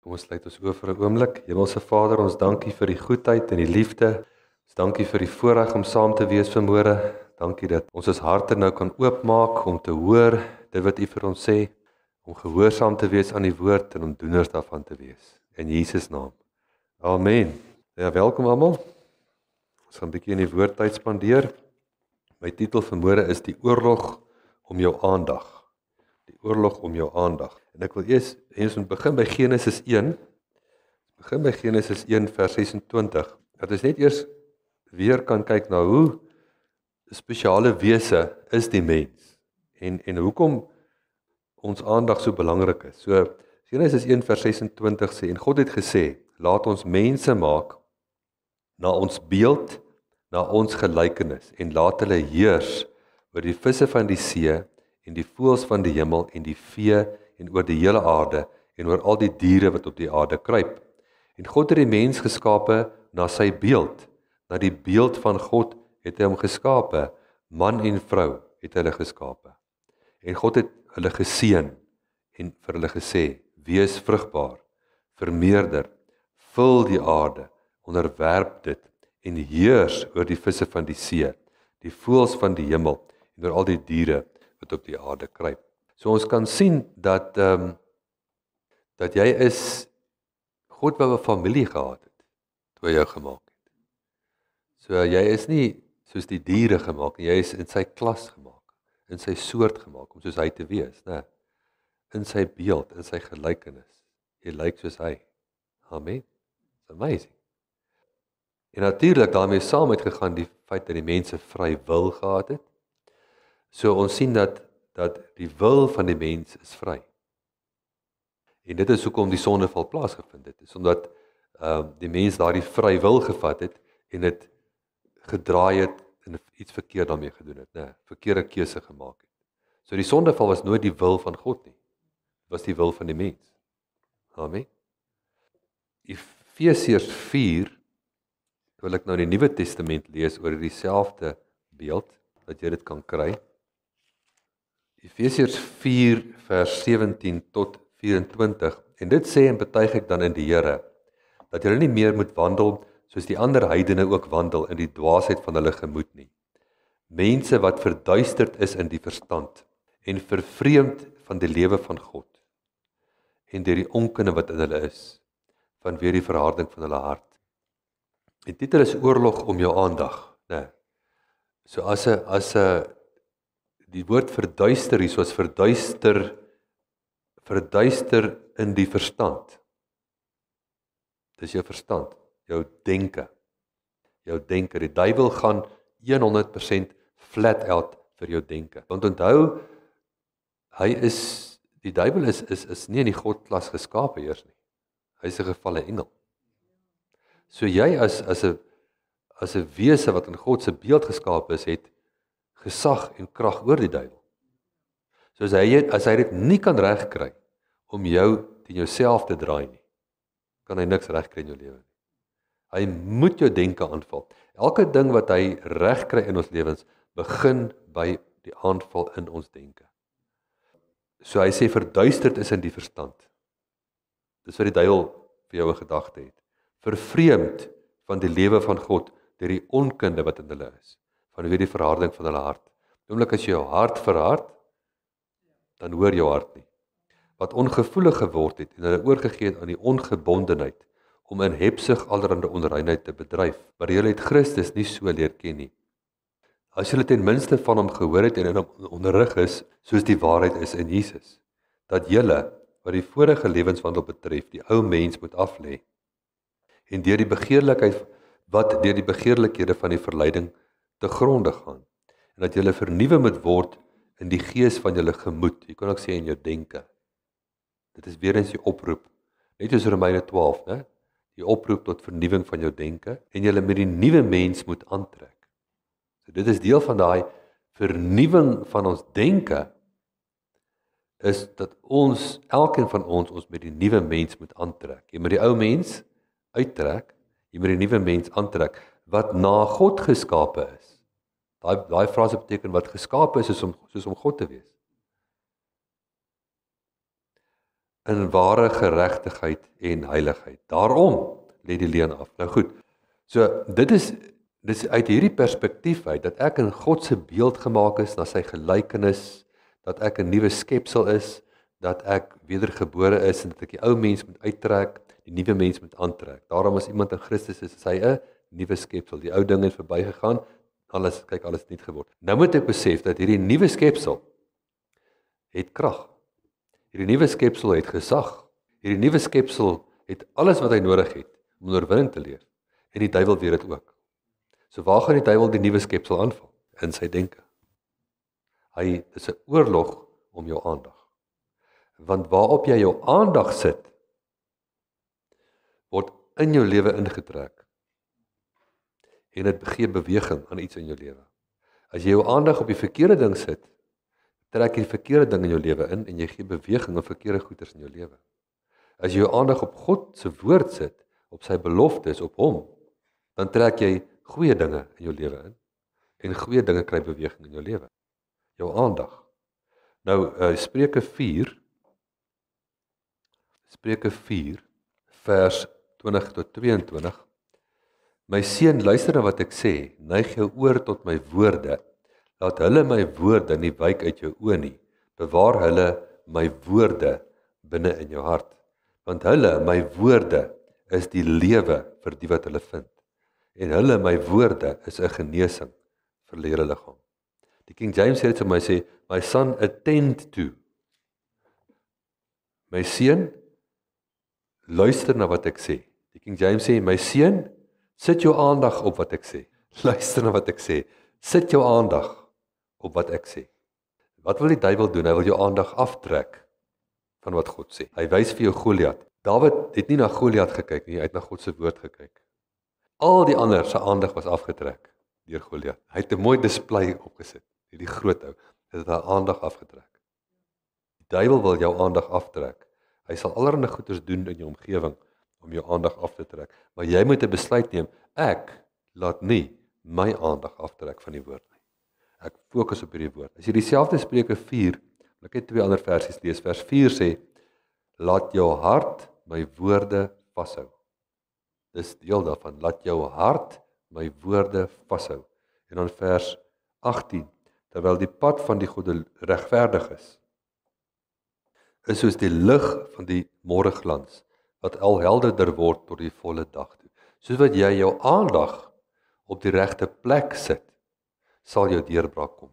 Kom ons sluit ons oë vir 'n oomblik. Hemelse Vader, ons dankie vir die goedheid en die liefde. Ons dankie vir die voorreg om saam te wees vanmôre. Dankie dat ons harte nou kan oopmaak om te hoor dit wat U vir ons sê, om gehoorsaam te wees aan die woord en om doeners daarvan te wees. In Jesus naam. Amen. Ja, welkom almal. Ons gaan 'n bietjie in die woordtyd spandeer. My titel vanmôre is die oorlog om jou aandag. Die oorlog om jou aandag. En ek wil eers moet begin by Genesis 1. Begin by Genesis 1 vers 26. Dat ons net eers weer kan kyk na hoe spesiale wese is die mens en hoekom ons aandag so belangrik is. So Genesis 1 vers 26 sê, en God het gesê, laat ons mense maak na ons beeld, na ons gelykenis en laat hulle heers oor die visse van die see en die voëls van die hemel en die vee en oor die hele aarde en oor al die diere wat op die aarde kruip. En God het die mens geskape na sy beeld. Na die beeld van God het hy hom geskape. Man en vrou het hulle geskape. En God het hulle geseën en vir hulle gesê, wees vrugbaar, vermeerder, vul die aarde, onderwerp dit en heers oor die visse van die see, die voëls van die hemel en oor al die diere wat op die aarde kruip. So ons kan sien dat dat jy is, God wou 'n familie gehad het, toe hy jou gemaak het. So jy is nie soos die diere gemaak, jy is in sy klas gemaak, in sy soort gemaak, om soos hy te wees, né? In sy beeld, in sy gelykenis. Jy lyk soos hy. Amen. It's amazing. En natuurlik daarmee saam het gegaan die feit dat die mense vry wil gehad het. So ons sien dat die wil van die mens is vry. En dit is hoekom die sondeval plaasgevind het. Is omdat die mens daardie vry wil gevat het en dit gedraai het en iets verkeerd daarmee gedoen het, né? Verkeerde keuse gemaak het. So die sondeval was nooit die wil van God nie. Dit was die wil van die mens. Amen. Efesiërs 4 wil ek nou in die Nuwe Testament lees oor dieselfde beeld, dat jy dit kan kry. Efesiërs 4 vers 17 tot 24, en dit sê en betuig ek dan in die Here, dat julle nie meer moet wandel soos die ander heidene ook wandel in die dwaasheid van hulle gemoed nie. Mense wat verduisterd is in die verstand en vervreemd van die lewe van God en deur die onkunde wat in hulle is, vanweë die verharding van hulle hart. Die titel is oorlog om jou aandag, né? So as 'n die woord verduister hier, soos verduister in die verstand. Dis jou verstand, jou denke. Jou denke, die duiwel gaan 100% flat out vir jou denke. Want onthou, die duiwel is nie in die Godklas geskape eers nie. Hy is 'n gefalle engel. So jy as 'n wese wat in God se beeld geskape is, het gesag en krag oor die duiwel. So as hy dit nie kan regkry om jou teen jouself te draai nie, kan hy niks regkry in jou lewe nie. Hy moet jou denke aanval. Elke ding wat hy regkry in ons lewens, begin by die aanval in ons denke. So hy sê verduisterd is in die verstand. Dis wat die duiwel vir jou 'n gedagte het. Vervreemd van die lewe van God deur die onkunde wat in hulle is, vanweë die verharding van hulle hart. Oomblik as jy jou hart verhard, dan hoor jou hart nie. Wat ongevoelig geword het en hulle oorgegee het aan die ongebondenheid, om in hebsug allerhande onreinheid te bedryf, maar julle het Christus nie so leer ken nie. As julle ten minste van hom gehoor het en in hom onderrig is, soos die waarheid is in Jesus, dat julle, wat die vorige lewenswandel betref, die ou mens moet aflê, en deur die begeerlikhede van die verleiding te gronde gaan, en dat julle vernuwe moet word in die gees van julle gemoed, jy kan ook sê in jou denke. Dit is weer eens die oproep, net soos Romeine 12, né? Die oproep tot vernuwing van jou denke, en julle met die nuwe mens moet aantrek. So dit is deel van daai vernuwing van ons denke, is dat elkeen van ons met die nuwe mens moet aantrek. Jy moet die ou mens uittrek, jy moet die nuwe mens aantrek, wat na God geskape is. Daai frase beteken wat geskape is soos om God te wees. in ware geregtigheid en heiligheid. Daarom lê die leuen af. Nou goed, so dit is uit hierdie perspektief uit, dat ek in God se beeld gemaak is, na sy gelykenis, dat ek 'n nuwe skepsel is, dat ek wedergebore is, en dat ek die ou mens moet uittrek, die nuwe mens moet aantrek. Daarom as iemand in Christus is hy 'n nuwe skepsel. Die ou dinge het verbygegaan, alles het nuut geword. Nou moet ek besef dat hierdie nuwe skepsel het krag. Hierdie nuwe skepsel het gesag. Hierdie nuwe skepsel het alles wat hy nodig het om oorwinning te leer. En die duiwel weet dit ook. So waar gaan die duiwel die nuwe skepsel aanval? In sy denke. Hy is 'n oorlog om jou aandag. Want waarop jy jou aandag sit, word in jou lewe ingetrek. En dit gee beweging aan iets in jou lewe. As jy jou aandag op die verkeerde ding sit, trek jy die verkeerde ding in jou lewe in en jy gee beweging aan verkeerde goeders in jou lewe. As jy jou aandag op God se woord sit, op sy beloftes, op hom, dan trek jy goeie dinge in jou lewe in en goeie dinge kry beweging in jou lewe. Jou aandag. Nou Spreuke 4 vers 20 tot 22. My seun, luister na wat ek sê, neig jou oor tot my woorde. Laat hulle my woorde nie wyk uit jou oë nie. Bewaar hulle my woorde binne in jou hart. Want hulle, my woorde, is die lewe vir die wat hulle vind. En hulle, my woorde, is 'n genesing vir die hele liggaam. Die King James sê dit vir my, sê, my son, attend to. My seun, luister na wat ek sê. Die King James sê, my seun, sit jou aandag op wat ek sê. Luister na wat ek sê. Sit jou aandag op wat ek sê. Wat wil die duiwel doen? Hy wil jou aandag aftrek van wat God sê. Hy wys vir jou Goliat. Dawid het nie na Goliat gekyk nie, hy het na God se woord gekyk. Al die ander se aandag was afgetrek deur Goliat. Hy het 'n mooi display opgesit, hierdie groot ou. Hy het haar aandag afgetrek. Die duiwel wil jou aandag aftrek. Hy sal allerlei goeders doen in jou omgewing om jou aandag af te trek. Maar jy moet 'n besluit neem. Ek laat nie my aandag aftrek van die woord nie. Ek fokus op hierdie woord. As jy dieselfde Spreuke 4, ek het 2 ander versies lees. Vers 4 sê, laat jou hart my woorde vashou. Dis deel daarvan. Laat jou hart my woorde vashou. En dan vers 18, terwyl die pad van die goeie regverdig is soos die lig van die môreglans, wat al helderder word tot die volle dag toe. Soos wat jy jou aandag op die regte plek sit, sal jou deurbraak kom.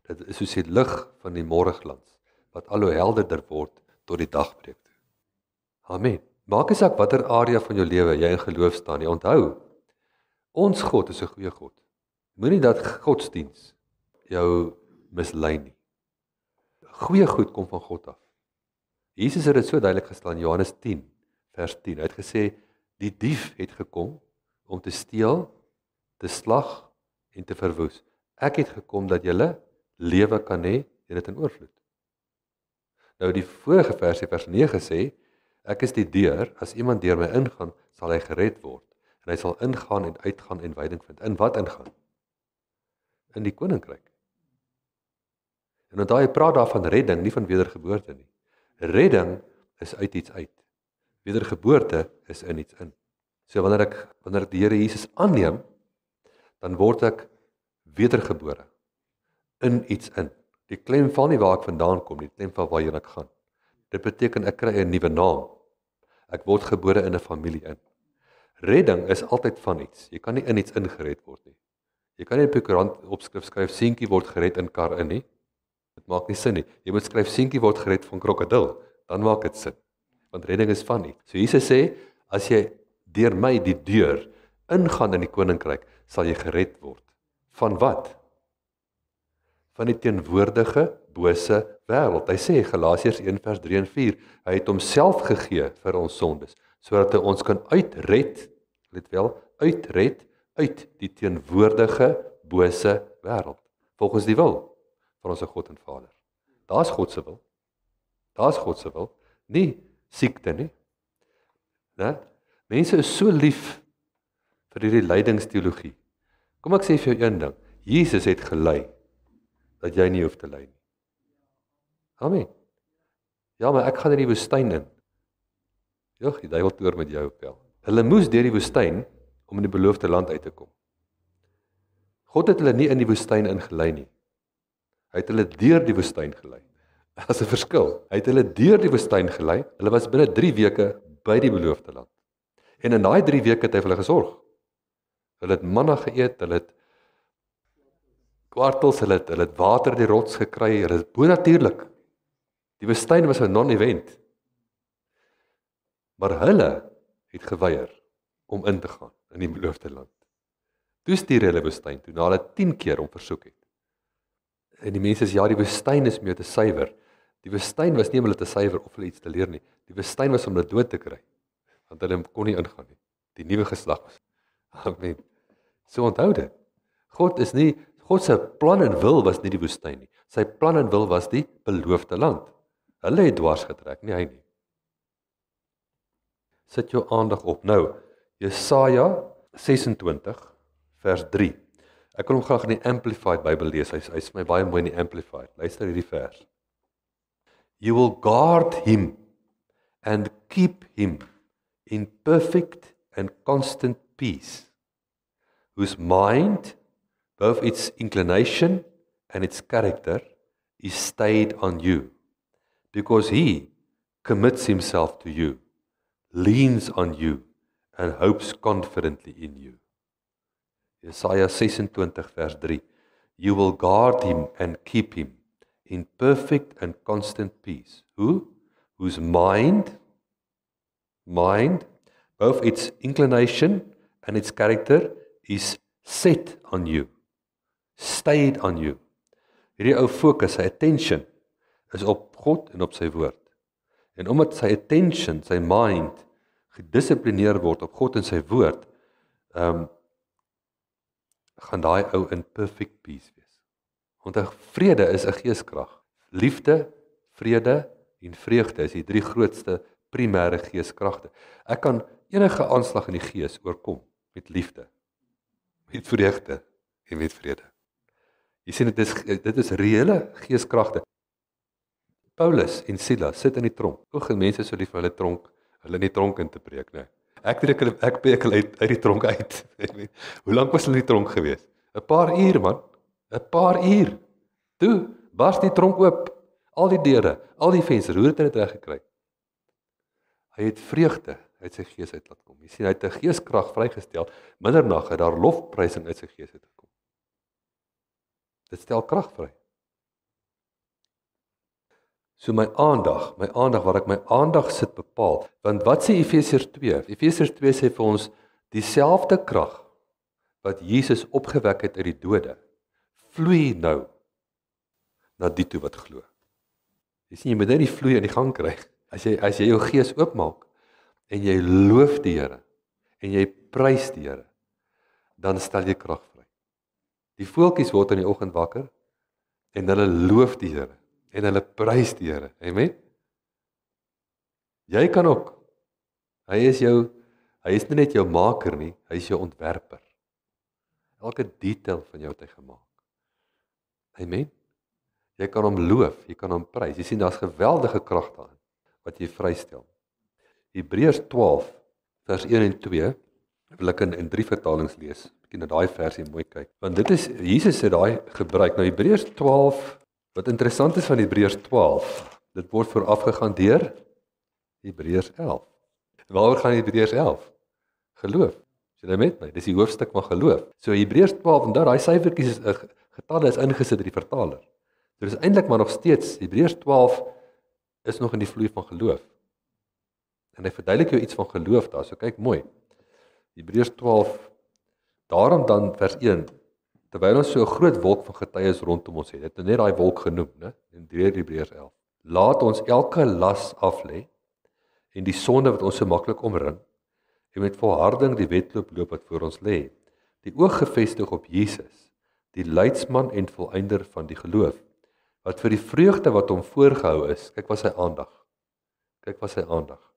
Dit is soos die lig van die môreglans, wat al hoe helderder word tot die dagbreek toe. Amen. Maak nie saak watter area van jou lewe jy in geloof staan nie. Onthou, ons God is 'n goeie God. Moenie dat godsdiens jou mislei nie. Goeie goed kom van God af. Jesus het dit so duidelik gestel in Johannes 10, vers 10. Hy het gesê, die dief het gekom om te steel, te slag en te verwoes. Ek het gekom dat julle lewe kan hê en dit in oorvloed. Nou die vorige versie, vers 9 sê, ek is die deur, as iemand deur my ingaan, sal hy gered word. En hy sal ingaan en uitgaan en veiding vind. In wat ingaan? In die koninkryk. En onthou, hy praat daar van redding, nie van wedergeboorte nie. Redding is uit iets uit. Wedergeboorte is in iets in. So wanneer ek die Here Jesus aanneem, dan word ek wedergebore in iets in. Die klem val nie waar ek vandaan kom nie, die klem val waarheen ek gaan. Dit beteken ek kry 'n nuwe naam. Ek word gebore in 'n familie in. Redding is altyd van iets. Jy kan nie in iets ingered word nie. Jy kan nie op 'n koerant opskrif skryf seentjie word gered in kar in nie. Dit maak nie sin nie. Jy moet skryf seentjie word gered van krokodil, dan maak dit sin. Want redding is van iets. So Jesus sê, as jy deur my die deur ingaan in die koninkryk, sal jy gered word. Van wat? Van die teenwoordige bose wêreld. Hy sê Galasiërs 1 vers 3 en 4, hy het homself gegee vir ons sondes, sodat hy ons kan uitred, let wel, uitred uit die teenwoordige bose wêreld, volgens die wil van ons God en Vader. Daar's God se wil. Daar's God se wil, nie siekte nie. Né? Mense is so lief vir hierdie lydingsteologie. Kom ek sê vir jou een ding, Jesus het gelei dat jy nie hoef te ly nie. Amen. Ja, maar ek gaan in die woestyn in. Jogg, die duiwel toer met jou pel. Hulle moes deur die woestyn om in die beloofde land uit te kom. God het hulle nie in die woestyn ingelei nie. Hy het hulle deur die woestyn gelei. As 'n verskil. Hy het hulle deur die woestyn gelei. Hulle was binne 3 weke by die beloofde land. En in daai 3 weke het hy vir hulle gesorg. Hulle het manna geëet, hulle het kwartels, hulle het water uit die rots gekry, hulle het bonatuurlik. Die woestyn was 'n non-event. Maar hulle het geweier om in te gaan in die beloofde land. Toe stuur hulle woestyn toe, na hulle 10 keer om versoek het. En die mense sê, ja, die woestyn is mee te suiwer. Die woestyn was nie om hulle te suiwer of hulle iets te leer nie. Die woestyn was om hulle dood te kry. Want hulle kon nie ingaan nie. Die nuwe geslag was. Amen. So onthou dit. God se plan en wil was nie die woestyn nie. Sy plan en wil was die beloofde land. Hulle het dwars getrek, nie hy nie. Sit jou aandag op. Nou, Jesaja 26 vers 3. Ek wil hom graag in die Amplified Bybel lees. Hy's my baie mooi in die Amplified. Luister hierdie vers. You will guard him and keep him in perfect and constant peace, whose mind, both its inclination and its character, is stayed on you, because he commits himself to you, leans on you, and hopes confidently in you. Jesaja 26 vers 3. You will guard him and keep him in perfect and constant peace. Who? Whose mind, both its inclination and its character, is set on you, stayed on you. Hierdie ou fokus, sy attention, is op God en op sy woord. En omdat sy attention, sy mind, gedissiplineer word op God en sy woord, gaan daai ou in perfect peace wees. Want vrede is 'n geeskrag. Liefde, vrede en vreugde is die 3 grootste primêre geeskragte. Ek kan enige aanslag in die gees oorkom met liefde, met vreugde en met vrede. Jy sien, dit is reële geeskragte. Paulus en Silas sit in die tronk. Oeg, mense so lief vir hulle in die tronk in te preek, né? Ek preek hulle uit die tronk uit. Hoe lank was hulle in die tronk gewees? 'n paar uur, man. 'n paar uur. Toe bars die tronk oop. Al die deure, al die vensters, hoe het hy dit reg gekry? Hy het vreugde uit sy gees uit laat kom. Jy sien, hy het 'n geeskrag vrygestel. Middernag het daar lofprysing uit sy gees uit gekom. Dit stel krag vry. So my aandag waar ek my aandag sit bepaal. Want wat sê Efesiërs 2? Efesiërs 2 sê vir ons, dieselfde krag wat Jesus opgewek het uit die dode, vloei nou na die toe wat glo. Jy sien, jy moet net die vloei in die gang kry. As jy jou gees oopmaak, en jy loof die Here, en jy prys die Here, dan stel jy krag vry. Die voeltjies word in die oggend wakker, en hulle loof die Here, en hulle prys die Here. Amen? Jy kan ook. Hy is nie net jou maker nie, hy is jou ontwerper. Elke detail van jou het hy gemaak. Amen? Jy kan hom loof, jy kan hom prys. Jy sien, daar's geweldige krag daarin, wat jy vrystel. Hebreërs 12, vers 1 en 2, wil ek in 3 vertalings lees. Bietjie na daai versie mooi kyk. Want dit is, Jesus het daai gebruik. Nou Hebreërs 12, wat interessant is van Hebreërs 12, dit word voorafgegaan deur Hebreërs 11. Waaroor gaan Hebreërs 11? Geloof. Is jy met my? Dis die hoofstuk van geloof. So Hebreërs 12, en daar daai syfertjies is getalle is ingesit in die vertaler. So dis eintlik maar nog steeds Hebreërs 12 is nog in die vloei van geloof. En hy verduidelik jou iets van geloof daar. So kyk mooi. Hebreërs 12, daarom dan vers 1, terwyl ons so 'n groot wolk van getuies rondom ons het. Dit het net daai wolk genoem, né? In Hebreërs 11. Laat ons elke las aflê en die sonde wat ons so maklik omring en met volharding die wedloop loop wat voor ons lê. Die oog gefestig op Jesus, die leidsman en volëinder van die geloof, wat vir die vreugde wat hom voorgehou is, kyk wat sy aandag,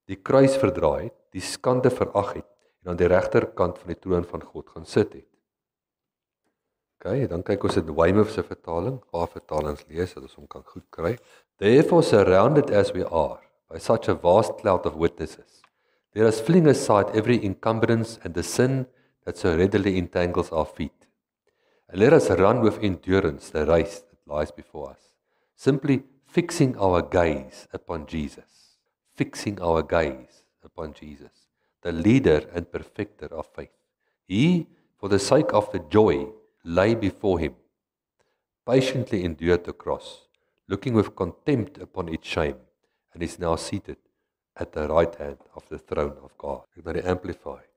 die kruis verdraai het, die skande verag het, en aan die regterkant van die troon van God gaan sit het. Okay, dan kyk ons in Weymouth se vertaling, paar vertalings lees dat ons hom kan goed kry. Therefore surrounded as we are by such a vast cloud of witnesses, let us fling aside every encumbrance and the sin that so readily entangles our feet. And let us run with endurance the race that lies before us, simply fixing our gaze upon Jesus, fixing our gaze upon Jesus, the leader and perfecter of faith. He, for the sake of the joy lay before him, patiently endured the cross, looking with contempt upon its shame, and is now seated at the right hand of the throne of God. Ek na die Amplified.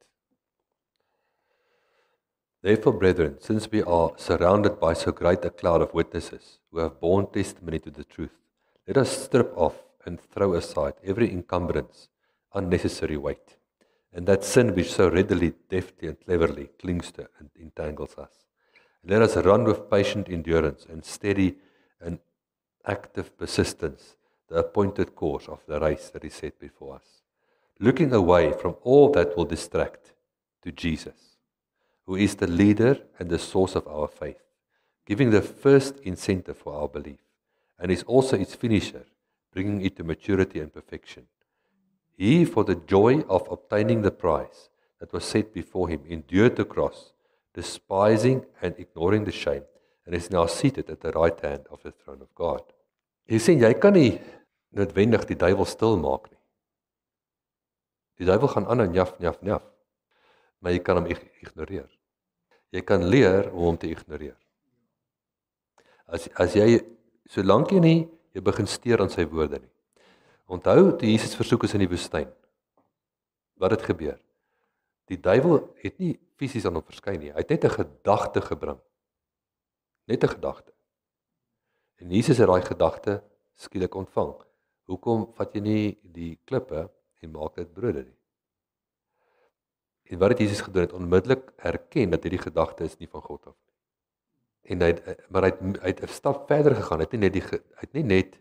Therefore, brethren, since we are surrounded by so great a cloud of witnesses who have borne testimony to the truth, let us strip off and throw aside every encumbrance, unnecessary weight, and that sin which so readily, deftly, and cleverly clings to and entangles us. Let us run with patient endurance and steady and active persistence the appointed course of the race that is set before us, looking away from all that will distract to Jesus, who is the leader and the source of our faith, giving the first incentive for our belief, and is also its finisher, bringing it to maturity and perfection. He, for the joy of obtaining the prize that was set before him, endured the cross, despising and ignoring the shame, and is now seated at the right hand of the throne of God. Jy sien, jy kan nie noodwendig die duiwel stil maak nie. Die duiwel gaan aan en njaf, njaf, njaf. Maar jy kan hom ignoreer. Jy kan leer hoe om te ignoreer. As jy, solank jy nie, jy begin steur aan sy woorde nie. Onthou, toe Jesus versoek is in die woestyn, wat het gebeur? Die duiwel het nie fisies aan hom verskyn nie. Hy het net 'n gedagte gebring. Net 'n gedagte. En Jesus het daai gedagte skielik ontvang. Hoekom vat jy nie die klippe en maak dit brode nie? En wat het Jesus gedoen? Het onmiddellik erken dat hierdie gedagte is nie van God af nie. En hy het 'n stap verder gegaan. Hy het nie net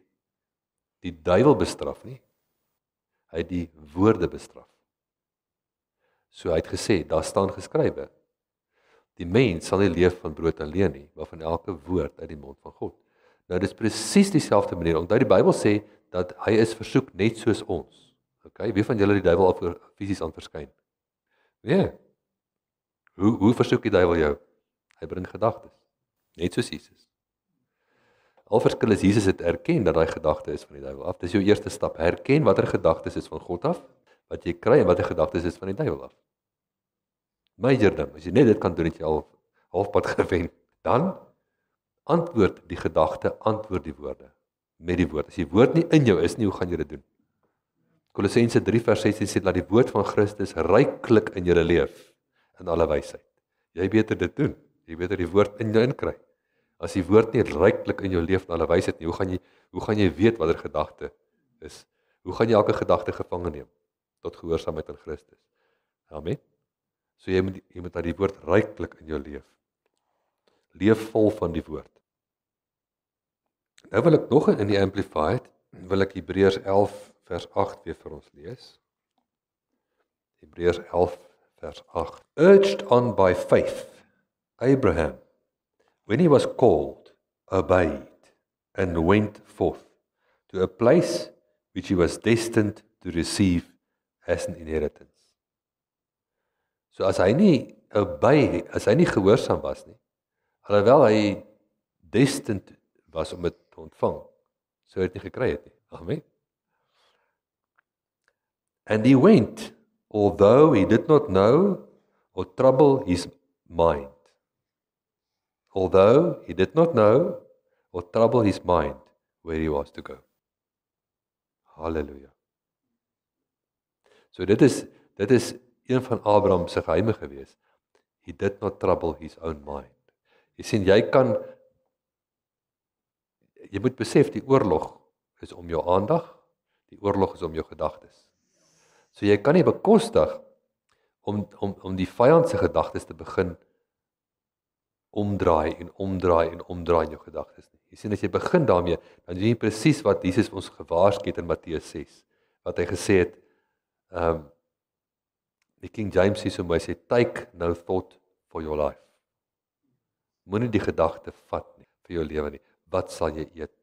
die duiwel bestraf nie. Hy het die woorde bestraf. So hy het gesê, daar staan geskrywe, die mens sal nie leef van brood alleen nie, maar van elke woord uit die mond van God. Nou dis presies dieselfde manier, omdat die Bybel sê, dat hy is versoek net soos ons. Okay? Wie van julle die duiwel al fisies aan verskyn? Nee. Hoe versoek die duiwel jou? Hy bring gedagtes. Net soos Jesus. Al verskil is Jesus het erken dat daai gedagte is van die duiwel af. Dis jou eerste stap. Herken watter gedagtes is van God af, wat jy kry en watter gedagtes is van die duiwel af. Major ding, as jy net dit kan doen, het jy al halfpad gewen. Dan antwoord die gedagte, antwoord die woorde met die woord. As die woord nie in jou is nie, hoe gaan jy dit doen? Kolossense 3 vers 16 sê, laat die woord van Christus ryklik in julle leef, in alle wysheid. Jy beter dit doen, jy beter die woord in jou inkry. As die woord nie ryklik in jou leef, in alle wysheid nie, hoe gaan jy weet wat er gedagte is? Hoe gaan jy elke gedagte gevange neem, tot gehoorsaamheid aan Christus? Amen. So jy moet dat die woord ryklik in jou leef. Leef vol van die woord. Nou wil ek nog in die Amplified, wil ek Hebreërs 11 vers 8 weer vir ons lees. Hebreërs 11 vers 8. Urged on by faith, Abraham, when he was called, obeyed, and went forth to a place which he was destined to receive as an inheritance. So as hy nie obey, as hy nie gehoorsaam was nie, alhoewel hy destined was om dit te ontvang, so hy het nie gekry het nie. Amen. And he went, although he did not know or trouble his mind. Although he did not know or trouble his mind where he was to go. Halleluja. So dit is een van Abraham se geheime gewees. He did not trouble his own mind. Jy sien, jy moet besef, die oorlog is om jou aandag, die oorlog is om jou gedagtes. So jy kan nie bekostig om die vyand se gedagtes te begin omdraai en omdraai en omdraai in jou gedagtes nie. Jy sien, as jy begin daarmee, dan doen jy presies wat Jesus ons gewaarsku het in Matteus 6, wat hy gesê het, die King James sê so mooi, sê, take no thought for your life. Moenie die gedagte vat nie vir jou lewe nie. Wat sal jy eet?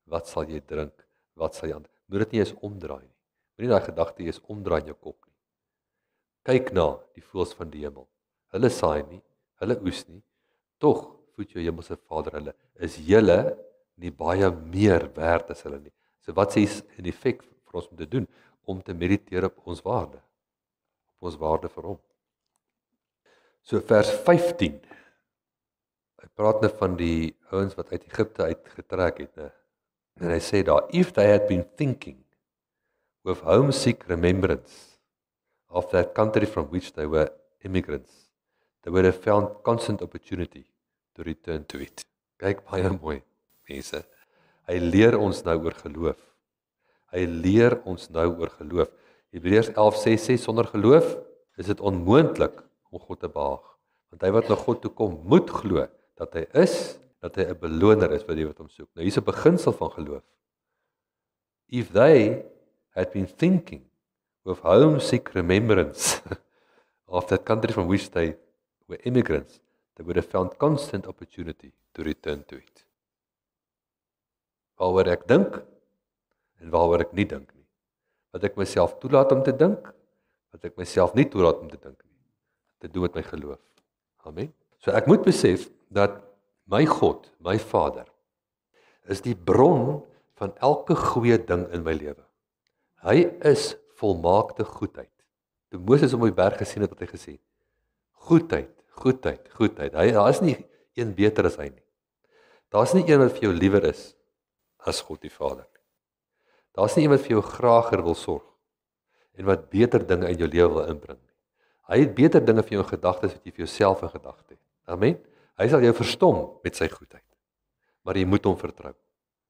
Wat sal jy drink? Wat sal jy aan? Moet dit nie eens omdraai nie. Moenie daai gedagte eens omdraai in jou kop nie. Kyk na die voëls van die hemel. Hulle saai nie, hulle oes nie. Tog voed jou hemelse Vader hulle. Is julle nie baie meer werd as hulle nie? So wat sê in effek vir ons om te doen? Om te mediteer op ons waarde. Op ons waarde vir hom. So vers 15. Hy praat nou van die ouens wat uit Egipte uitgetrek het, né? En hy sê daar, if they had been thinking with homesick remembrance of that country from which they were immigrants, they would have found constant opportunity to return to it. Kyk baie mooi, mense. Hy leer ons nou oor geloof. Hy leer ons nou oor geloof. Hebreërs 11:6 sonder geloof is dit onmoontlik om God te behaag. Want hy wat na God toe kom, moet glo dat hy is, dat hy 'n beloner is vir die wat hom soek. Nou hier is 'n beginsel van geloof. If they had been thinking with homesick remembrance of that country from which they were immigrants, they would have found constant opportunity to return to it. Waaroor ek dink en waaroor ek nie dink nie. Wat ek myself toelaat om te dink, wat ek myself nie toelaat om te dink nie. Te doen met my geloof. Amen. So ek moet besef dat my God, my Vader, is die bron van elke goeie ding in my lewe. Hy is volmaakte goedheid. Toe Moses op die berg gesien het, wat hy gesê, goedheid, goedheid, goedheid. Daar is nie een beter as hy nie. Daar is nie een wat vir jou liewer is as God die Vader. Daar is nie een wat vir jou grager wil sorg en wat beter dinge in jou lewe wil inbring. Hy het beter dinge vir jou in gedagtes wat jy vir jouself in gedagte het. Amen. Hy sal jou verstom met sy goedheid. Maar jy moet hom vertrou.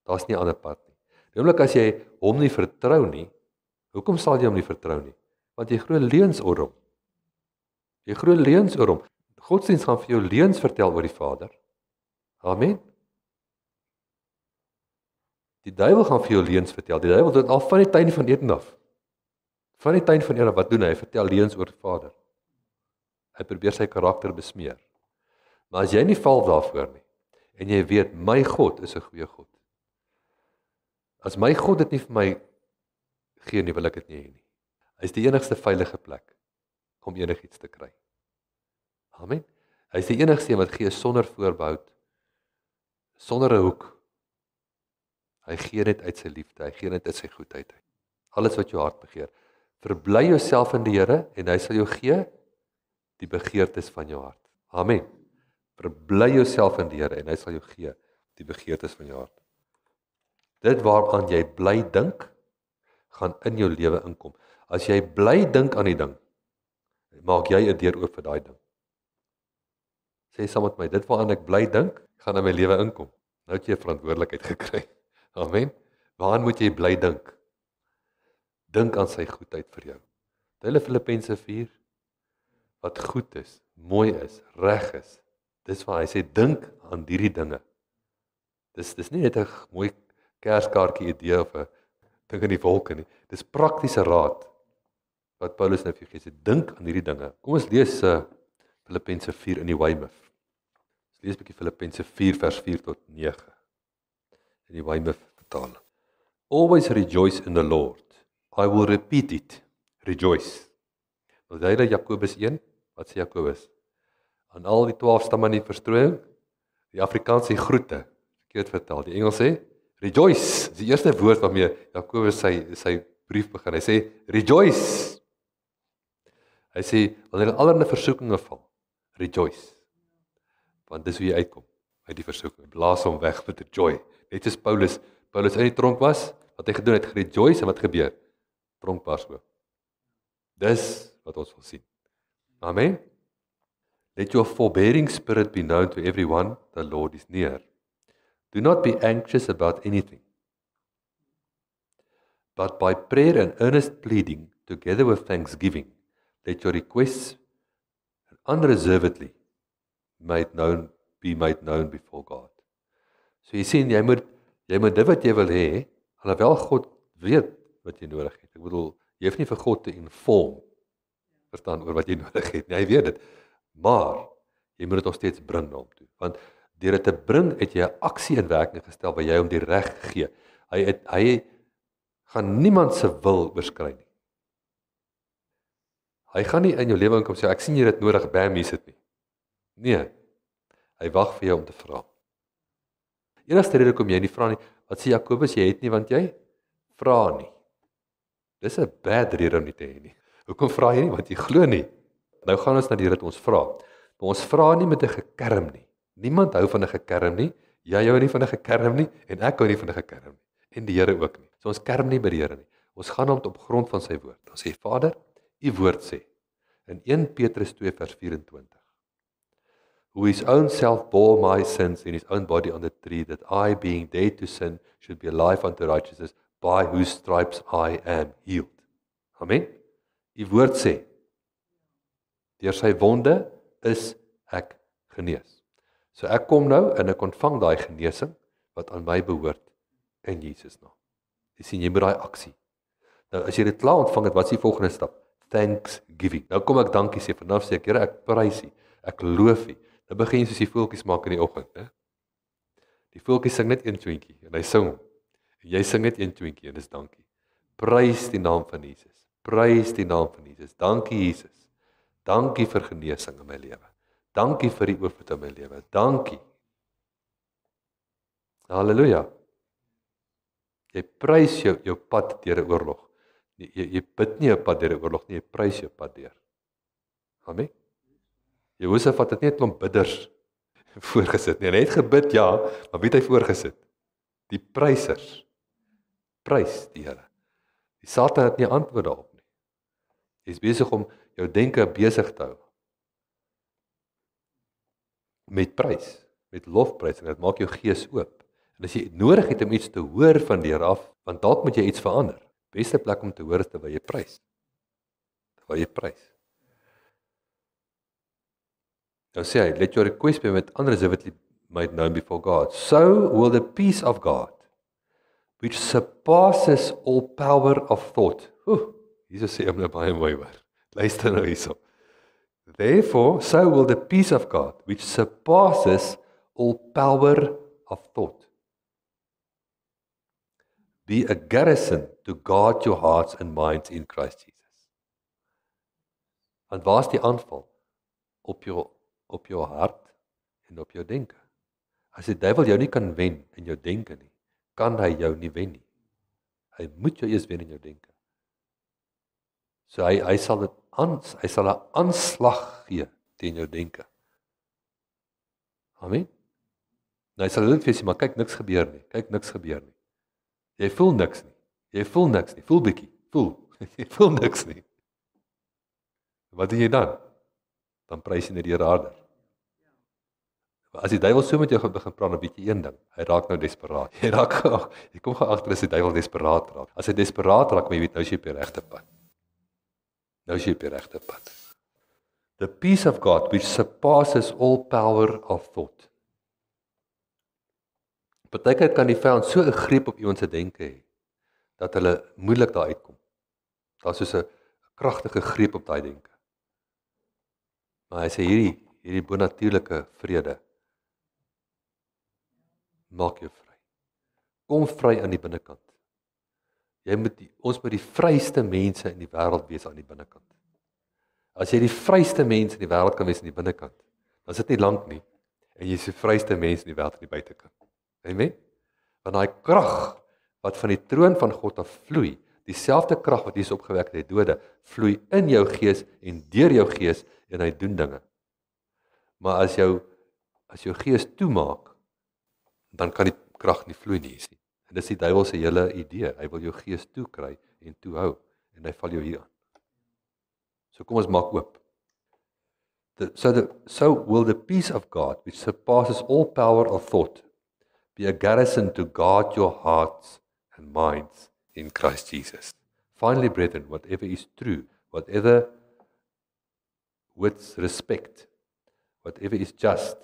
Daar's nie 'n ander pad nie. Die oomblik as jy hom nie vertrou nie, hoekom sal jy hom nie vertrou nie? Want jy glo leuns oor hom. Jy glo leuns oor hom. Godsdienst gaan vir jou leuns vertel oor die Vader. Amen. Die duiwel gaan vir jou leuns vertel. Die duiwel doen al van die tuin van Eden af. Van die tuin van Eden af, wat doen hy? Hy vertel leuns oor die Vader. Hy probeer sy karakter besmeer. Maar as jy nie val daarvoor nie, en jy weet, my God is 'n goeie God. As my God dit nie vir my gee nie, wil ek dit nie hê nie. Hy is die enigste veilige plek om enigiets te kry. Amen. Hy is die enigste een wat gee sonder voorbehoud, sonder 'n hoek. Hy gee net uit sy liefde, hy gee net uit sy goedheid uit. Alles wat jou hart begeer. Verbly jouself in die Here en hy sal jou gee die begeertes van jou hart. Amen. Verbly jouself in die Here en hy sal jou gee die begeertes van jou hart. Dit waaraan jy bly dink, gaan in jou lewe inkom. As jy bly dink aan die ding, maak jy 'n deur oop vir daai ding. Sê saam met my, dit waaraan ek bly dink, gaan in my lewe inkom. Nou het jy 'n verantwoordelikheid gekry. Amen. Waaraan moet jy bly dink? Dink aan sy goedheid vir jou. Hulle Filippense 4, wat goed is, mooi is, reg is. Dis waar hy sê, dink aan hierdie dinge. Dis nie net 'n mooi kerskaartjie idee of 'n ding in die wolke nie. Dis praktiese raad wat Paulus nou vir jou gee. Dink aan hierdie dinge. Kom ons lees Filippense 4 in die Weymouth. Ons lees 'n bietjie Filippense 4 vers 4 tot 9 in die Weymouth vertaling. Always rejoice in the Lord. I will repeat it. Rejoice. Nou jy dat Jakobus 1, wat sê Jakobus? Aan al die 12 stamme in die verstrooiing, die Afrikaanse groete, verkeerd vertaal. Die Engels sê rejoice. Dis die eerste woord waarmee Jakobus sy brief begin. Hy sê rejoice. Hy sê wanneer allerlei versoekinge val, rejoice. Want dis hoe jy uitkom uit die versoeking. Blaas hom weg met 'n joy. Net soos Paulus in die tronk was, wat hy gedoen het, gerejoice en wat gebeur? Tronk bars oop. Dis wat ons wil sien. Amen. Let your forbearing spirit be known to everyone, the Lord is near. Do not be anxious about anything, but by prayer and earnest pleading, together with thanksgiving, let your requests unreservedly be made known before God. So jy sien, jy moet dit wat jy wil hê, alhoewel God weet wat jy nodig het. Ek bedoel, jy hoef nie vir God te inform, verstaan, oor wat jy nodig het nie. Hy weet dit. Maar, jy moet dit nog steeds bring na hom toe. Want Deur dit te bring, het jy 'n aksie in werking gestel waar jy hom die reg gee. Hy gaan niemand se wil oorskry nie. Hy gaan nie in jou lewe inkom sê, ek sien jy dit nodig, bam, hier sit nie. Nee, hy wag vir jou om te vra. Enigste rede kom jy nie vra nie, wat sê Jakobus, jy het nie want jy vra nie. Dis 'n bad rede om nie te hê nie. Hoekom vra jy nie? Want jy glo nie. Nou gaan ons na die rit ons vra. Maar ons vra nie met 'n gekerm nie. Niemand hou van 'n gekerm nie. Jy hou nie van 'n gekerm nie en ek hou nie van 'n gekerm nie. En die Here ook nie. So ons kerm nie by die Here nie. Ons gaan hom op grond van sy woord. Ons sê Vader, u woord sê in 1 Petrus 2 vers 24. Who his own self bore my sins in his own body on the tree, that I, being dead to sin, should be alive unto righteousness, by whose stripes I am healed. Amen. Die woord sê, deur sy wonde is ek genees. So ek kom nou en ek ontvang daai genesing wat aan my behoort in Jesus naam. Jy sien, jy moet daai aksie. Nou as jy dit klaar ontvang het, wat is die volgende stap? Thanksgiving. Nou kom ek dankie sê, vanaf sê ek, Here, ek prys U, ek loof U. Nou begin jy soos die voeltjies maak in die oggend, né? Die voeltjies sing net een twintjie en hy sing hom. En jy sing net een twintjie en dis dankie. Prys die naam van Jesus. Prys die naam van Jesus. Dankie Jesus. Dankie vir genesing in my lewe. Dankie vir die oorvloed in my lewe. Dankie. Halleluja. Jy prys jou pad deur 'n oorlog. Jy bid nie 'n pad deur 'n oorlog nie, jy prys jou pad deur. Amen. Jehosafat het nie 'n klomp bidders voorgesit nie. Hy het gebid, ja, maar wie het hy voorgesit? Die prysers. Prys die Here. Die Satan het nie antwoord daarop nie. Jy is besig om jou denke besig te hou. Met prys, met lofprys, en dit maak jou gees oop. En as jy nodig het om iets te hoor van die Here af, want dalk moet jy iets verander. Beste plek om te hoor is terwyl jy prys. Terwyl jy prys. Nou sê hy, let your request be made unreservedly made known before God. So will the peace of God, which surpasses all power of thought. Jesus sê hom nou baie mooi hoor. Luister nou hierso. Therefore, so will the peace of God, which surpasses all power of thought, be a garrison to guard your hearts and minds in Christ Jesus. Want waar is die aanval? Op jou hart en op jou denke. As die duiwel jou nie kan wen in jou denke nie, kan hy jou nie wen nie. Hy moet jou eers wen in jou denke. So hy sal 'n aanslag gee teen jou denke. Amen. Nou hy sal dit vir sê, maar kyk, niks gebeur nie. Kyk, niks gebeur nie. Jy voel niks nie. Jy voel niks nie. Voel bietjie. Voel. Jy voel niks nie. Wat doen jy dan? Dan prys jy net die Here harder. As die duiwel so met jou begin praat, dan weet jy een ding. Hy raak nou desperaat. Jy kom gou agter as die duiwel desperaat raak. As hy desperaat raak, maar jy weet nou is jy op die regte pad. Nou is jy op die regte pad. The peace of God which surpasses all power of thought. Partykeer kan die vyand so 'n greep op iemand se denke hê dat hulle moeilik daar uitkom. Daar's soos 'n kragtige greep op daai denke. Maar hy sê hierdie bonatuurlike vrede maak jou vry. Kom vry aan die binnekant. Ons moet die vryste mense in die wêreld wees aan die binnekant. As jy die vryste mens in die wêreld kan wees aan die binnekant, dan is dit nie lank nie en jy is die vryste mens in die wêreld aan die buitekant. Amen. Want daai krag wat van die troon van God af vloei, dieselfde krag wat Jesus opgewek het uit die dode, vloei in jou gees en deur jou gees en hy doen dinge. Maar as jou gees toemaak, dan kan die krag nie vloei nie. En dis die duiwel se hele idee. Hy wil jou gees toekry en toehou en hy val jou hier aan. So kom ons maak oop. So will the peace of God, which surpasses all power of thought, be a garrison to guard your hearts and minds in Christ Jesus. Finally, brethren, whatever is true, whatever with respect, whatever is just,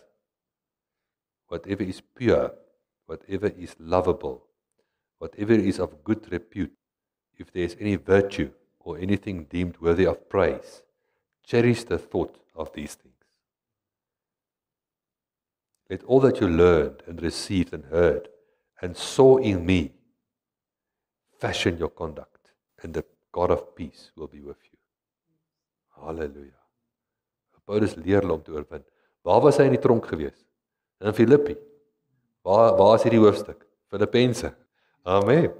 whatever is pure, whatever is lovable, whatever is of good repute, if there is any virtue or anything deemed worthy of praise, cherish the thought of these things. Let all that you learned and received and heard and saw in me fashion your conduct, and the God of peace will be with you. Halleluja. Paulus leer hulle om te oorwin. Waar was hy in die tronk gewees? In Filippi. Waar is hierdie hoofstuk? Filippense. Amen.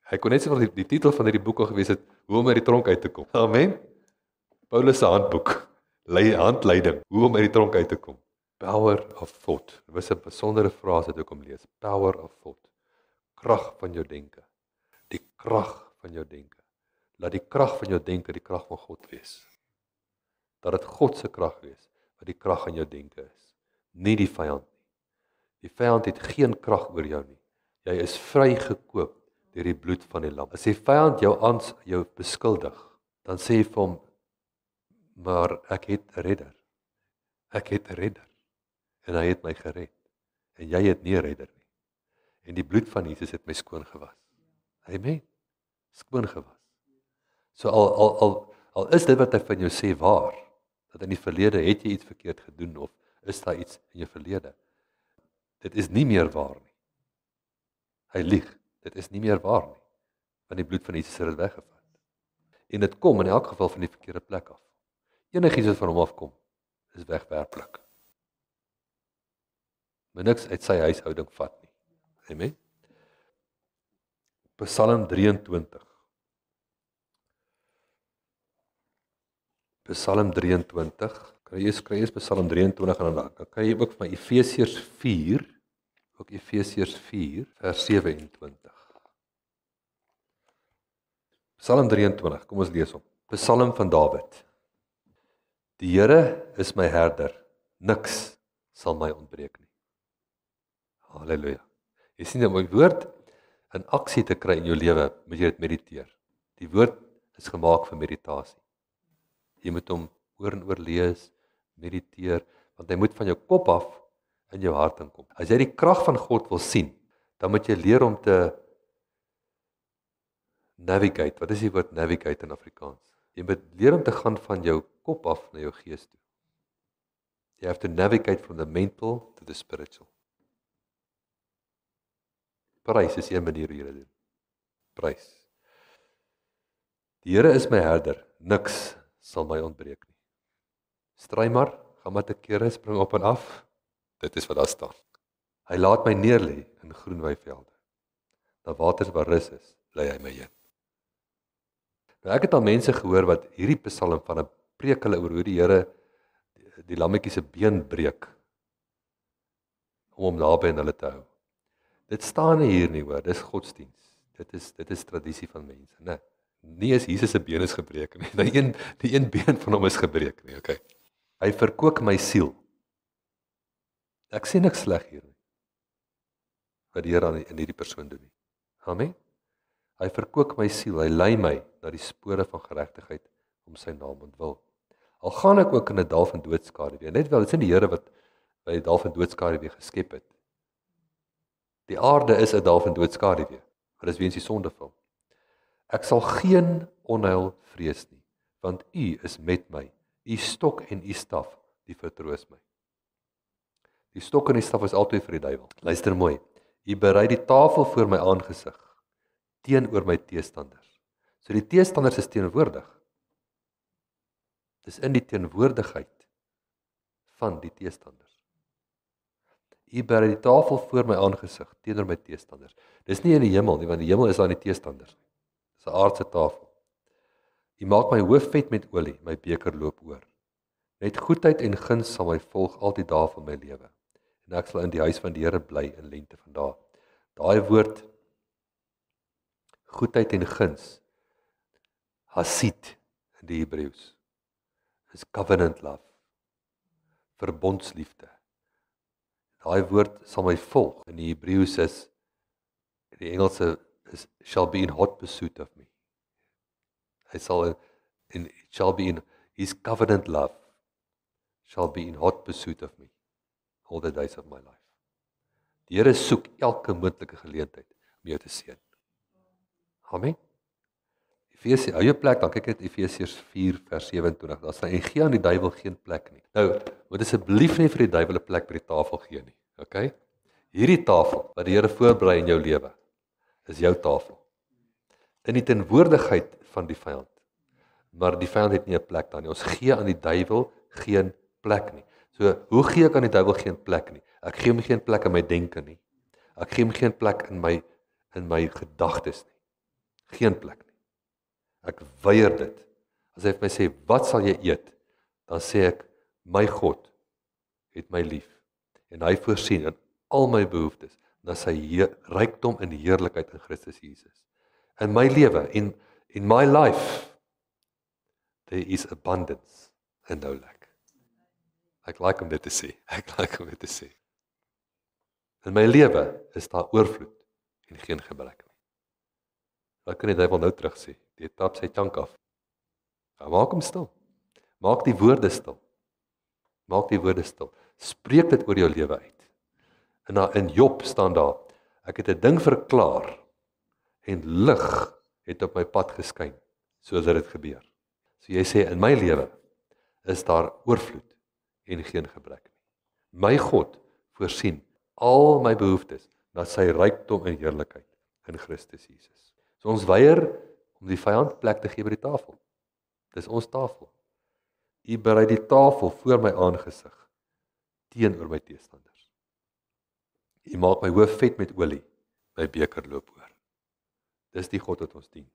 Hy kon net sê wat die titel van hierdie boek al gewees het, hoe om uit die tronk uit te kom. Amen. Paulus se handboek, handleiding, hoe om uit die tronk uit te kom. Power of thought. Dit was 'n besondere frase wat ek kom lees. Power of thought. Krag van jou denke. Die krag van jou denke. Laat die krag van jou denke die krag van God wees. Dat dit God se krag wees, wat die krag in jou denke is. Nie die vyand nie. Die vyand het geen krag oor jou nie. Jy is vrygekoop deur die bloed van die lam. As die vyand jou beskuldig, dan sê jy vir hom, maar ek het 'n redder. Ek het 'n redder. En hy het my gered. En jy het nie 'n redder nie. En die bloed van Jesus het my skoon gewas. Amen. Skoon gewas. So al is dit wat hy van jou sê waar, dat in die verlede het jy iets verkeerd gedoen of is daar iets in jou verlede. Dit is nie meer waar nie. Hy lieg. Dit is nie meer waar nie. Want die bloed van Jesus het dit weggevat. En dit kom in elk geval van die verkeerde plek af. Enigiets wat van hom afkom, is wegwerplik. Maar niks uit sy huishouding vat nie. Amen. Psalm 23. Psalm 23. Kry jy Psalm 23 en dan kan jy ook van Efesiërs 4, ook Efesiërs 4 vers 27. Psalm 23, kom ons lees hom. Psalm van Dawid. Die Here is my herder, niks sal my ontbreek nie. Halleluja. Jy sien om die woord in aksie te kry in jou lewe, moet jy dit mediteer. Die woord is gemaak vir meditasie. Jy moet hom oor en oor lees, mediteer, want hy moet van jou kop af in jou hart inkom. As jy die krag van God wil sien, dan moet jy leer om te navigate. Wat is die woord navigate in Afrikaans? Jy moet leer om te gaan van jou kop af na jou gees toe. You have to navigate from the mental to the spiritual. Prys is een manier hoe jy dit doen. Prys. Die Here is my herder, niks sal my ontbreek nie. Stry maar, gaan maar te kere, spring op en af. Dit is wat daar staan. Hy laat my neerlê in groen weivelde. Na waters waar rus is, lei hy my heen. Nou ek het al mense gehoor wat hierdie psalm van 'n preek hulle oor hoe die Here die lammetjie se been breek om hom naby aan hulle te hou. Dit staan nie hier nie hoor, dis godsdiens. Dit is tradisie van mense, né? Nie is Jesus se been is gebreek nie. Die een been van hom is gebreek nie, okay. Hy verkoop my siel. Ek sien niks sleg hier nie. Wat die Here in hierdie persoon doen nie. Amen. Hy verkoop my siel, hy lei my na die spore van geregtigheid om sy naam ontwil. Al gaan ek ook in 'n dal van doodskade, net wel, dit is nie die Here wat by die dal van doodskade geskep het. Die aarde is 'n dal van doodskade, maar dis weens die sondeval. Ek sal geen onheil vrees nie, want U is met my. U stok en U staf, die vertroos my. Die stok en die staf is altyd vir die duiwel. Luister mooi. U berei die tafel voor my aangesig, teenoor my teestanders. So die teestanders is teenwoordig. Dis in die teenwoordigheid van die teestanders. U berei die tafel voor my aangesig, teenoor my teestanders. Dis nie in die hemel nie, want die hemel is daar nie teestanders. Dis 'n aardse tafel. U maak my hoof vet met olie, my beker loop oor. Net goedheid en guns sal my volg al die dae van my lewe. En ek sal in die huis van die Here bly in lengte van dae. Daai woord goedheid en guns, hasid in die Hebreëus, is covenant love, verbondsliefde. Daai woord sal my volg. In die Hebreëus is, in die Engelse is, shall be in hot pursuit of me. Hy sal shall be in his covenant love, shall be in hot pursuit of me, all the days of my life. Die Here soek elke moontlike geleentheid om jou te seën. Amen. Efesiërs, hou jou plek, dan kyk net Efesiërs 4 vers 27. Daar staan en gee aan die duiwel geen plek nie. Nou, moet asseblief nie vir die duiwel 'n plek by die tafel gee nie. Okay? Hierdie tafel wat die Here voorberei in jou lewe, is jou tafel. In die teenwoordigheid van die vyand. Maar die vyand het nie 'n plek daar nie. Ons gee aan die duiwel geen plek nie. So, hoe gee ek aan die duiwel geen plek nie? Ek gee hom geen plek in my denke nie. Ek gee hom geen plek in my gedagtes nie. Geen plek nie. Ek weier dit. As hy vir my sê, wat sal jy eet? Dan sê ek, my God het my lief. En hy voorsien in al my behoeftes, na sy rykdom en heerlikheid in Christus Jesus. In my lewe, in my life, there is abundance and no lack. Ek like om dit te sê. In my lewe is daar oorvloed en geen gebrek nie. Wat kan die duiwel nou terug sê? Die tap sy chunk af. Maak hom stil. Maak die woorde stil. Spreek dit oor jou lewe uit. In Job staan daar, ek het 'n ding verklaar en lig het op my pad geskyn, soos dit gebeur. So jy sê, in my lewe is daar oorvloed en geen gebrek nie. My God voorsien al my behoeftes na sy rykdom en heerlikheid in Christus Jesus. So ons weier om die vyand plek te gee by die tafel. Dis ons tafel. U berei die tafel voor my aangesig teenoor my teestanders. U maak my hoof vet met olie, my beker loop oor. Dis die God wat ons dien.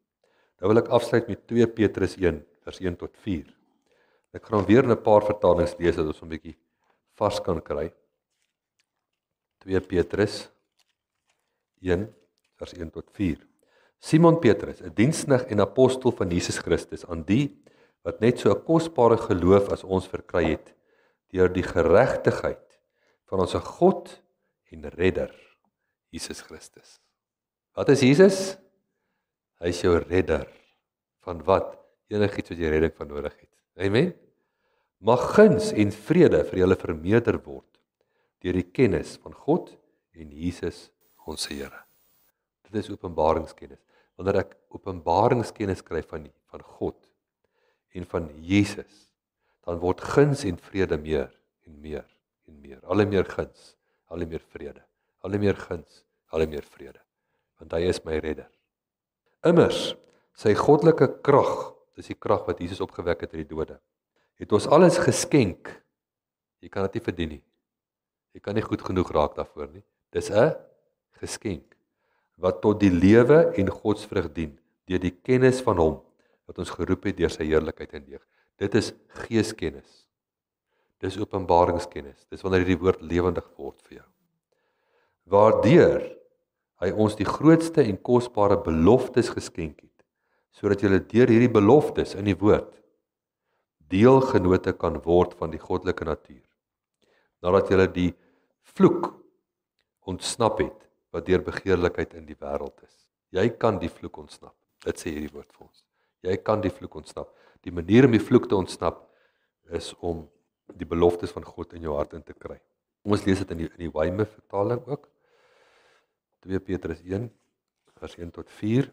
Nou wil ek afsluit met 2 Petrus 1 vers 1 tot 4. Ek gaan weer in 'n paar vertalings lees dat ons 'n bietjie vars kan kry. 2 Petrus 1 vers 1 tot 4. Simon Petrus, 'n diensknegt en apostel van Jesus Christus, aan die wat net so 'n kosbare geloof as ons verkry het, deur die geregtigheid van ons God en redder, Jesus Christus. Wat is Jesus? Hy is jou redder. Van wat? Enigiets wat jy redding van nodig het. Amen? Mag guns en vrede vir julle vermeerder word, deur die kennis van God en Jesus, ons Here. Dit is openbaringskennis. Wanneer ek openbaringskennis kry van God en van Jesus, dan word guns en vrede meer en meer en meer. Al meer guns, al meer vrede. Al meer guns, al meer vrede. Want hy is my redder. Immers, sy goddelike krag, dis die krag wat Jesus opgewek het uit die dode, het ons alles geskenk. Jy kan dit nie verdien nie. Jy kan nie goed genoeg raak daarvoor nie. Dis 'n geskenk wat tot die lewe en godsvrug dien deur die kennis van hom wat ons geroep het deur sy heerlikheid en deeg. Dit is geeskennis. Dis openbaringskennis. Dis wanneer die woord lewendig word vir jou. Waardeur hy ons die grootste en kosbare beloftes geskenk het, sodat julle deur hierdie beloftes in die woord deelgenote kan word van die goddelike natuur. Nadat julle die vloek ontsnap het, wat deur begeerlikheid in die wêreld is. Jy kan die vloek ontsnap. Dit sê hierdie woord vir ons. Jy kan die vloek ontsnap. Die manier om die vloek te ontsnap is om die beloftes van God in jou hart in te kry. Ons lees dit in die Weymouth vertaling ook. 2 Petrus 1 vers 1 tot 4.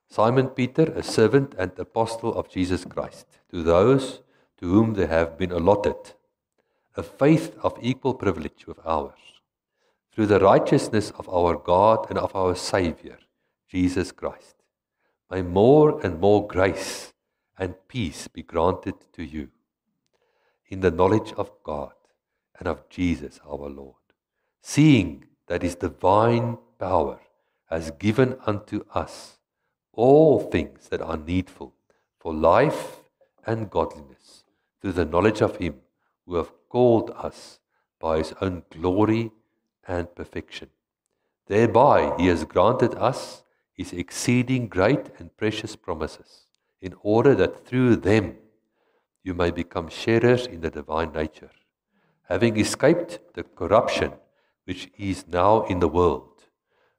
Simon Peter, a servant and apostle of Jesus Christ, to those to whom they have been allotted a faith of equal privilege with ours, through the righteousness of our God and of our Saviour, Jesus Christ. May more and more grace and peace be granted to you in the knowledge of God and of Jesus our Lord, seeing that His divine power has given unto us all things that are needful for life and godliness, through the knowledge of Him who have called us by His own glory and perfection. Thereby He has granted us His exceeding great and precious promises, in order that through them you may become sharers in the divine nature, having escaped the corruption which is now in the world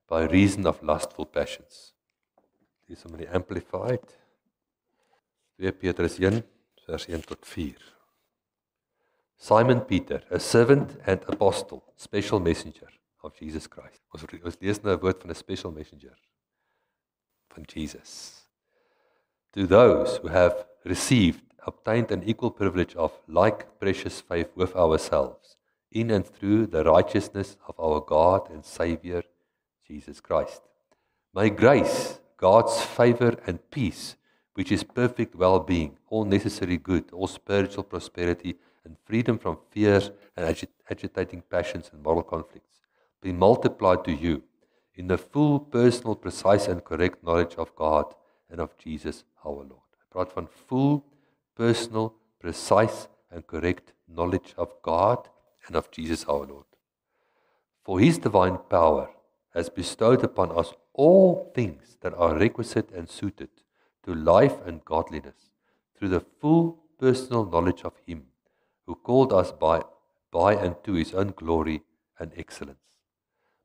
by reason of lustful passions. Lees hom in die Amplified. 2 Petrus 1 vers 1 tot 4. Simon Peter, a servant and apostle, special messenger of Jesus Christ. Ons lees nou 'n woord van 'n special messenger van Jesus. to those who have obtained an equal privilege of like precious faith with ourselves, in and through the righteousness of our God and Savior, Jesus Christ. May grace, God's favor and peace, which is perfect well-being, all necessary good, all spiritual prosperity, and freedom from fears and agitating passions and moral conflicts, be multiplied to you in the full, personal, precise, and correct knowledge of God and of Jesus our Lord. I praat van full, personal, precise, and correct knowledge of God and of Jesus our Lord. For His divine power has bestowed upon us all things that are requisite and suited to life and godliness, through the full personal knowledge of Him who called us by and to His own glory and excellence.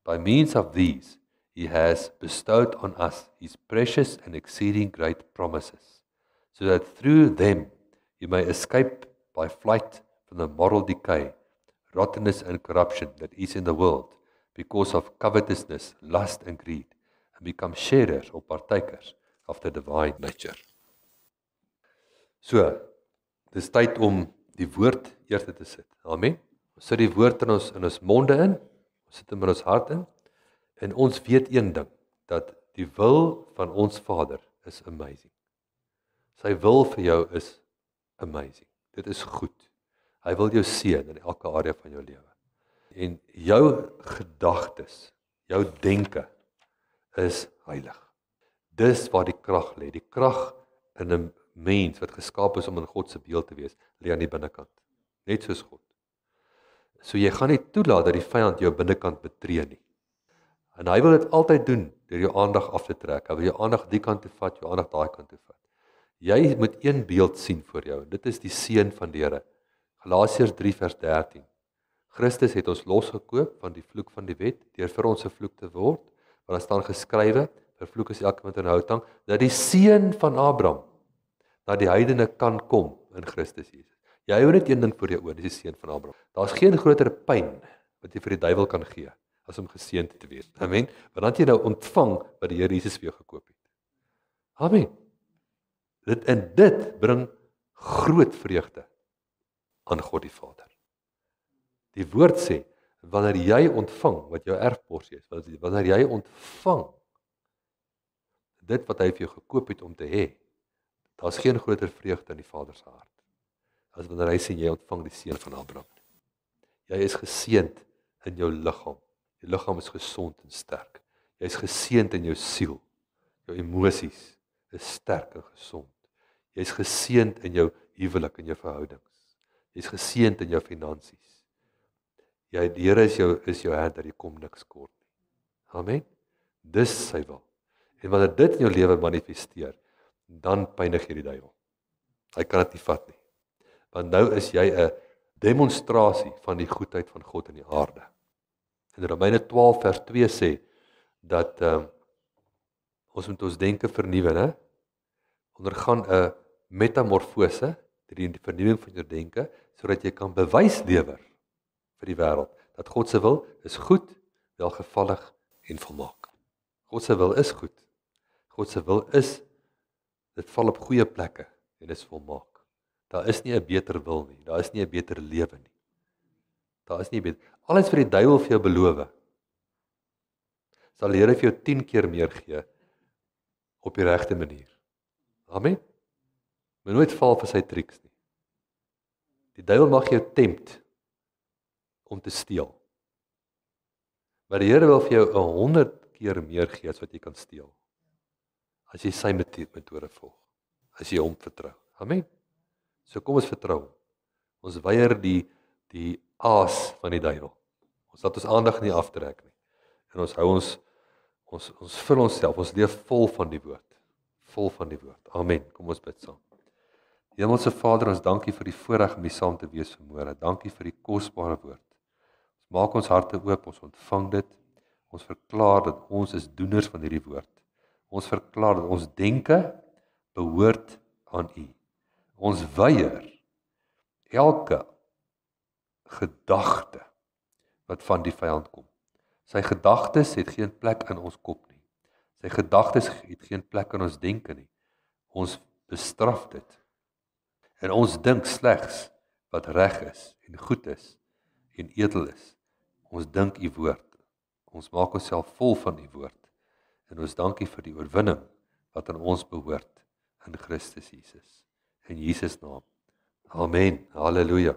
By means of these, He has bestowed on us His precious and exceeding great promises, so that through them you may escape by flight from the moral decay, rottenness and corruption that is in the world because of covetousness, lust and greed, and become sharers or partakers of the divine nature. So, dis tyd om die woord eers te sit. Amen. Ons sit die woord in ons monde in, ons sit hom in ons hart in, en ons weet een ding, dat die wil van ons Vader is amazing. Sy wil vir jou is amazing. Dit is goed. Hy wil jou seën in elke area van jou lewe. En jou gedagtes, jou denke is heilig. Dis waar die krag lê. Die krag in 'n mens wat geskaap is om in God se beeld te wees, lê aan die binnekant. Net soos God. So jy gaan nie toelaat dat die vyand jou binnekant betree nie. En hy wil dit altyd doen deur jou aandag af te trek. Hy wil jou aandag die kant toe vat, jou aandag daai kant toe vat. Jy moet een beeld sien voor jou. Dit is die seun van die Here. Galasiërs 3 vers 13. Christus het ons losgekoop van die vloek van die wet deur vir ons 'n vloek te word, want daar staan geskrywe, vervloek is elke wat aan houtang, dat die seun van Abraham na die heidene kan kom in Christus Jesus. Jy hou net een ding voor jou oor, dis die seun van Abraham. Daar's geen groter pyn wat jy vir die duiwel kan gee as om geseënd te wees. Amen. Want dan het jy nou ontvang wat die Here Jesus vir jou gekoop het. Amen. Dit bring groot vreugde aan God die Vader. Die woord sê, wanneer jy ontvang wat jou erfporsie is, wanneer jy ontvang dit wat hy vir jou gekoop het om te hê, daar's geen groter vreugde in die Vader se hart as wanneer hy sien jy ontvang die seun van Abraham. Jy is geseënd in jou liggaam. Jou liggaam is gesond en sterk. Jy is geseënd in jou siel. Jou emosies is sterk en gesond. Jy is geseënd in jou huwelik en jou verhoudings. Jy is geseënd in jou finansies. Die Here is jou hand dat jy kom niks kort nie. Amen. Dis sy wil. En wanneer dit in jou lewe manifesteer, dan pynig jy die duiwel. Hy kan dit nie vat nie. Want nou is jy 'n demonstrasie van die goedheid van God in die aarde. En Romeine 12 vers 2 sê dat ons moet ons denke vernuwe, né? Ondergaan 'n metamorfose deur die vernuwing van jou denke, sodat jy kan bewys lewer vir die wêreld dat God se wil is goed, welgevallig en volmaak. God se wil is goed. God se wil is, dit val op goeie plekke en is volmaak. Daar is nie 'n beter wil nie, daar is nie 'n beter lewe nie. Daar is nie beter. Alles vir die duiwel vir jou beloof, sal die Here vir jou 10 keer meer gee op die regte manier. Amen. Moet nooit val vir sy triks nie. Die duiwel mag jou tempt om te steel. Maar die Here wil vir jou 100 keer meer gee as wat jy kan steel. As jy sy metode volg. As jy hom vertrou. Amen. So kom ons vertrou hom. Ons weier die aas van die duiwel. Ons laat ons aandag nie aftrek nie. En ons hou ons vul onsself, ons leef vol van die woord. Vol van die woord. Amen. Kom ons bid saam. Hemelse Vader, ons dankie vir die voorreg om hier saam te wees vanmôre. Dankie vir die kosbare woord. Ons maak ons harte oop, ons ontvang dit. Ons verklaar dat ons is doeners van hierdie woord. Ons verklaar dat ons denke behoort aan U. Ons weier elke gedagte wat van die vyand kom. Sy gedagtes het geen plek in ons kop nie. Sy gedagtes het geen plek in ons denke nie. Ons bestraf dit. En ons dink slegs wat reg is en goed is en edel is. Ons dink u woord. Ons maak onsself vol van u woord. En ons dankie vir die oorwinning wat aan ons behoort in Christus Jesus. In Jesus naam. Amen. Halleluja.